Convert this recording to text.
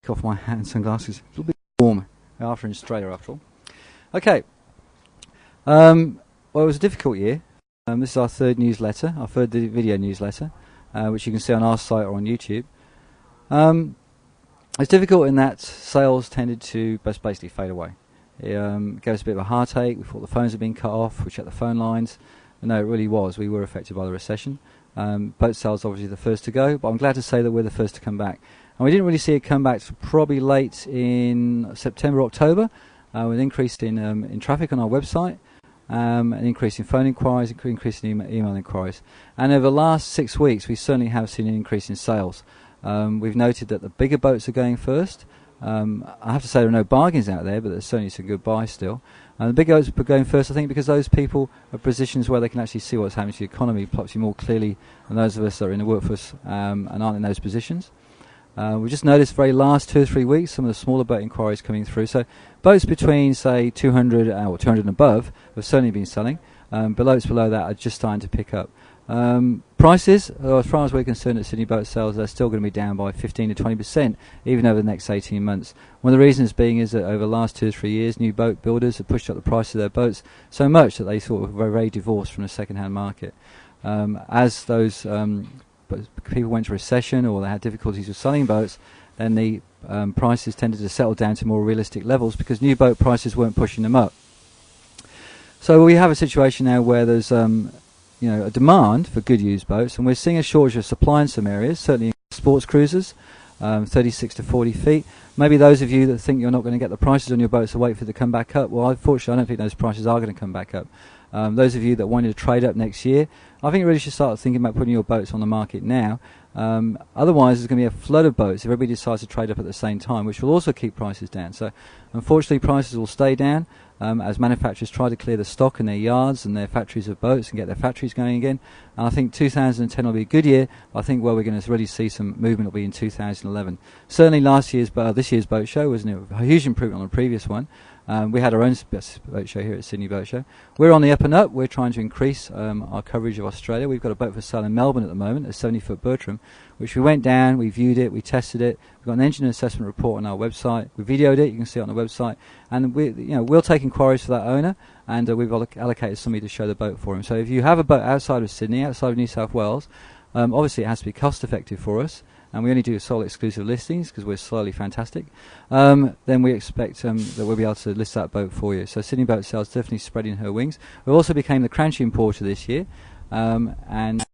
Take off my hat and sunglasses. It's a little bit warm after in Australia, after all. Okay. Well, it was a difficult year. This is our third newsletter, our third video newsletter, which you can see on our site or on YouTube. It's difficult in that sales tended to basically fade away. It gave us a bit of a heartache. We thought the phones had been cut off. We checked the phone lines. But no, it really was. We were affected by the recession. Boat sales obviously the first to go, but I'm glad to say that we're the first to come back. And we didn't really see it come back till probably late in September, October, with an increase in traffic on our website, an increase in phone inquiries, increase in email inquiries. And over the last 6 weeks, we certainly have seen an increase in sales. We've noted that the bigger boats are going first. I have to say there are no bargains out there, but there's certainly some good buys still. And the big boats are going first, I think, because those people are positions where they can actually see what's happening to the economy perhaps more clearly than those of us that are in the workforce and aren't in those positions. We've just noticed very last 2 or 3 weeks some of the smaller boat inquiries coming through. So boats between, say, 200 or 200 and above have certainly been selling. Boats below that are just starting to pick up. Prices, as far as we're concerned at Sydney Boat Sales, they're still going to be down by 15 to 20%, even over the next 18 months. One of the reasons being is that over the last 2 or 3 years, new boat builders have pushed up the price of their boats so much that they sort of were very divorced from the second-hand market. As those people went to recession or they had difficulties with selling boats, then the prices tended to settle down to more realistic levels because new boat prices weren't pushing them up. So we have a situation now where there's a demand for good used boats, and we're seeing a shortage of supply in some areas, certainly sports cruisers, 36 to 40 feet. Maybe those of you that think you're not going to get the prices on your boats to wait for it to come back up, well, unfortunately, I don't think those prices are going to come back up. Those of you that wanted to trade up next year, I think you really should start thinking about putting your boats on the market now. Otherwise, there's going to be a flood of boats if everybody decides to trade up at the same time, which will also keep prices down. So, unfortunately, prices will stay down as manufacturers try to clear the stock in their yards and their factories of boats and get their factories going again. And I think 2010 will be a good year. I think where we're going to really see some movement will be in 2011. Certainly, this year's boat show was a huge improvement on the previous one. We had our own boat show here at Sydney Boat Show. We're on the up and up. We're trying to increase our coverage of Australia. We've got a boat for sale in Melbourne at the moment, a 70-foot Bertram, which we went down, we viewed it, we tested it. We've got an engine assessment report on our website. We videoed it. You can see it on the website. And we'll take inquiries for that owner, and we've allocated somebody to show the boat for him. So if you have a boat outside of Sydney, outside of New South Wales, obviously it has to be cost effective for us. And we only do sole exclusive listings because we're slowly fantastic, then we expect that we'll be able to list that boat for you. So Sydney Boat Sales definitely spreading her wings. We also became the Cranchy importer this year, and